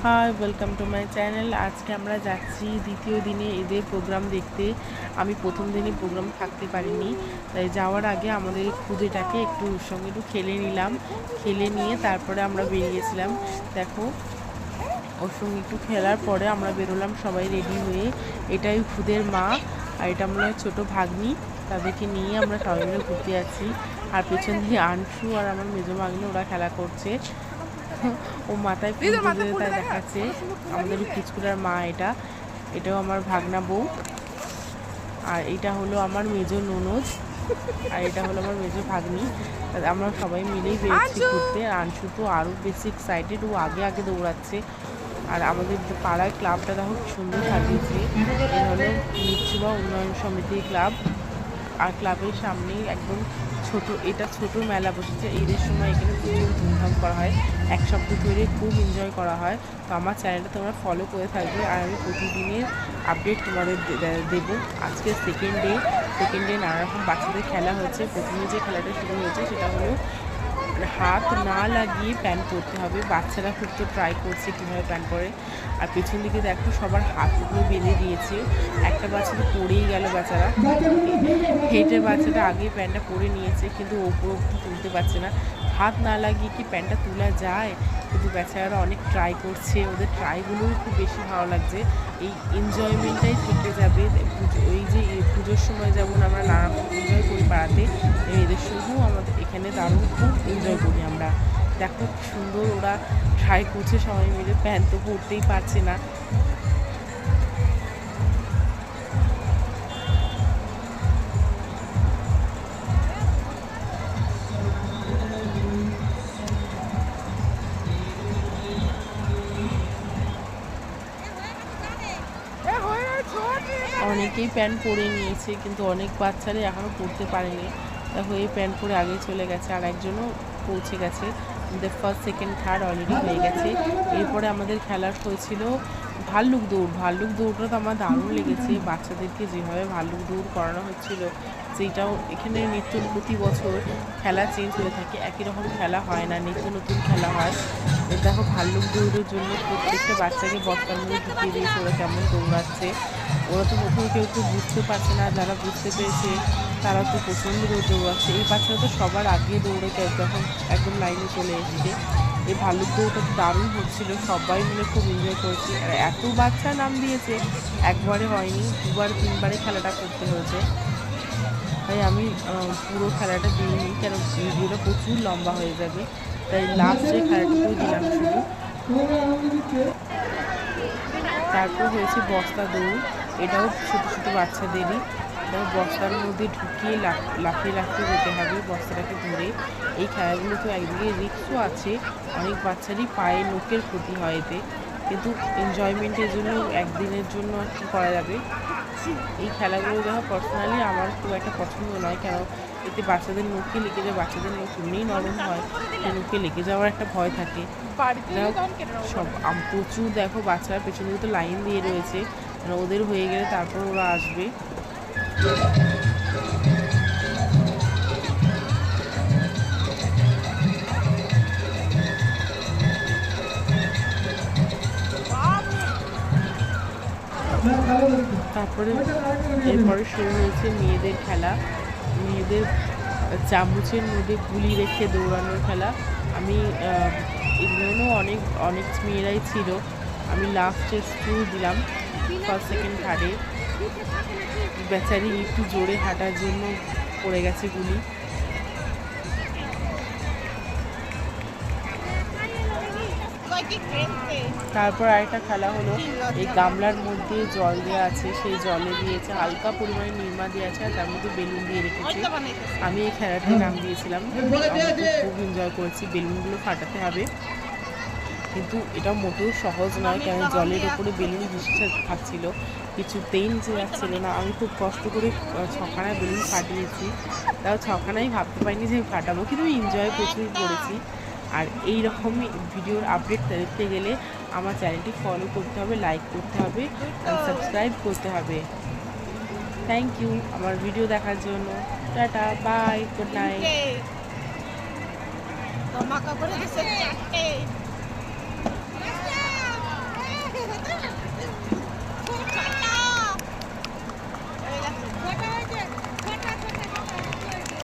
High, welcome to my channel. আজকে আমরা যাচ্ছি দ্বিতীয় দিনে ঈদের প্রোগ্রাম দেখতে। আমি প্রথম দিনে প্রোগ্রাম থাকতে পারিনি, তাই যাওয়ার আগে আমাদের খুদেটাকে একটু ওর সঙ্গে একটু খেলে নিলাম। খেলে নিয়ে তারপরে আমরা বেরিয়েছিলাম। দেখো, ওর সঙ্গে একটু খেলার পরে আমরা বেরোলাম সবাই রেডি হয়ে। এটাই খুদের মা, আর এটা আমরা ছোটো ভাগ্নি। তাদেরকে নিয়ে আমরা সবাই মিলে ঘুরতে যাচ্ছি। আর পেছন দিয়ে আনসু আর আমার মেজো ভাগ্নি ওরা খেলা করছে। ও মাথায় ফুল দিয়ে তাই দেখাচ্ছে। আমাদের পুচকুটার মা এটাও আমার ভাগনা বউ। আর এটা হলো আমার মেজো ননদ, আর এটা হলো আমার মেজো ভাগ্নি। আমরা সবাই মিলেই বেরোচ্ছি ঘুরতে। আর আনসু তো আরও বেশি এক্সাইটেড, ও আগে আগে দৌড়াচ্ছে। আর আমাদের পাড়ার ক্লাবটা দেখো সুন্দর সাজিয়েছে। এটা হলো মিরচুবা উন্নয়ন সমিতি ক্লাব। আর ক্লাবের সামনেই একদম ছোট মেলা বসেছে। ঈদের সময় এখানে প্রচুর ধুমধাম করা হয়, এক সপ্তাহ ধরে খুব এনজয় করা হয়। তো আমার চ্যানেলটা তোমরা ফলো করে থাকবে, আর আমি প্রতিদিনের আপডেট তোমাদের দেবো। আজকে সেকেন্ড ডে নানা রকম বাচ্চাদের খেলা হচ্ছে। প্রথমে যে খেলাটা শুরু হয়েছে সেটা হলো হাত না লাগিয়ে প্যান্ট পরতে হবে। বাচ্চারা খুব তো ট্রাই করছে কীভাবে প্যান্ট পরে। আর পেছন দিকে দেখো সবার হাতগুলো বেঁধে দিয়েছে। একটা বাচ্চা তো পরেই গেল, বেচারা হেঁটে বাচ্চাটা আগে প্যান্টটা পরে নিয়েছে, কিন্তু ওপর তুলতে পারছে না। হাত না লাগিয়ে কি প্যান্টটা তোলা যায়? কিন্তু বেচারারা অনেক ট্রাই করছে, ওদের ট্রাইগুলোও খুব বেশি ভালো লাগছে। এই এনজয়মেন্টটাই থেকে যাবে। ওই যে পুজোর সময় যেমন আমরা নানা এনজয় করি পাড়াতে, এদের সঙ্গেও আমাদের এখানে দারুণ খুব এনজয় করি আমরা। দেখো সুন্দর ওরা ট্রাই করছে সবাই মিলে, প্যান্ট তো পরতেই পারছে না। অনেকেই প্যান্ট পরে নিয়েছে, কিন্তু অনেক বাচ্চারাই এখনও পরতে পারেনি। দেখো এই প্যান্ট পরে আগে চলে গেছে, আর একজনও পৌঁছে গেছে। আমাদের ফার্স্ট সেকেন্ড থার্ড অলরেডি হয়ে গেছে। এরপরে আমাদের খেলার হয়েছিল ভাল্লুক দৌড়টা তো আমার দারুণ লেগেছে। বাচ্চাদেরকে যেভাবে ভাল্লুক দৌড় করানো হচ্ছিল, সেইটাও এখানে নিত্য প্রতি বছর খেলা চেঞ্জ হয়ে থাকে, একই রকম খেলা হয় না, নিত্য নতুন খেলা হয়। দেখো ভাল্লুক দৌড়ের জন্য প্রত্যেকটা বাচ্চাকে বস্তার মধ্যে ঢুকিয়ে দিয়েছে, ওরা কেমন দৌড়াচ্ছে। ওরা তো প্রথমে কেউ বুঝতে পারছে না, যারা বুঝতে পেরেছে তারা তো প্রচণ্ড দৌড়াচ্ছে। এই বাচ্চারা তো সবার আগে দৌড়ে যখন একদম লাইনে চলে এসেছে। এই ভাল্লুক দৌড়টা তো দারুণ হচ্ছিলো, সবাই মিলে খুব এনজয় করেছি। আর এত বাচ্চা নাম দিয়েছে, একবারে হয়নি, দুবার তিনবারে খেলাটা করতে হয়েছে। তাই আমি পুরো খেলাটা দিইনি, কেন ভিডিওটা প্রচুর লম্বা হয়ে যাবে, তাই লাস্টে খেলাটুকুই দিলাম শুধু। তারপর হয়েছে বস্তা দৌড়, এটাও ছোটো ছোটো বাচ্চাদেরই। এটাও বস্তার মধ্যে ঢুকিয়ে লাফিয়ে যেতে হবে বস্তাটাকে ধরে। এই খেলাগুলো তো একদিকে রিস্কও আছে, অনেক বাচ্চারই পায়ে নখের ক্ষতি হয় এতে, কিন্তু এনজয়মেন্টের জন্য একদিনের জন্য আর কি করা যাবে। এই খেলাগুলো দেখো পার্সোনালি আমার খুব একটা পছন্দ নয়, কেন এতে বাচ্চাদের নখে লেগে যায়। বাচ্চাদের নখ এমনিই নরম হয়, নখে লেগে যাওয়ার একটা ভয় থাকে। সব প্রচুর দেখো বাচ্চারা পেছনে তো লাইন দিয়ে রয়েছে, মানে ওদের হয়ে গেলে তারপর ওরা আসবে। তারপরে এরপরে শুরু হয়েছে মেয়েদের খেলা। মেয়েদের চামচের মধ্যে গুলি রেখে দৌড়ানোর খেলা। আমি এগুলো অনেক মেয়েরাই ছিল। আমি লাস্টে স্কুল দিলাম ফার্স্ট সেকেন্ড থার্ডে। বেচারি একটু জোরে হাঁটার জন্য পড়ে গেছে গুলি। তারপর আরেকটা খেলা হলো, এই গামলার মধ্যে জল দেওয়া আছে, সেই জলে দিয়েছে হালকা পরিমাণে নির্মা দিয়ে আছে, আর তার মধ্যে বেলুন দিয়ে রেখেছে। আমি এই খেলাটি নাম দিয়েছিলাম, খুব এনজয় করেছি। বেলুনগুলো ফাটাতে হবে, কিন্তু এটা মোটেও সহজ নয়, কারণ জলের ওপরে বেলুন ভেসে থাকছিল, কিছুতেই নিচে যাচ্ছিল না। আমি খুব কষ্ট করে 6খানা বেলুন ফাটিয়েছি, তাও 6খানাই ভাবতে পারিনি যে আমি ফাটাবো, কিন্তু এনজয় প্রচুর করেছি। আর এই রকমই ভিডিওর আপডেট দেখতে গেলে আমার চ্যানেলটি ফলো করতে হবে, লাইক করতে হবে, আর সাবস্ক্রাইব করতে হবে। থ্যাংক ইউ আমার ভিডিও দেখার জন্য। Tata, bye, good night.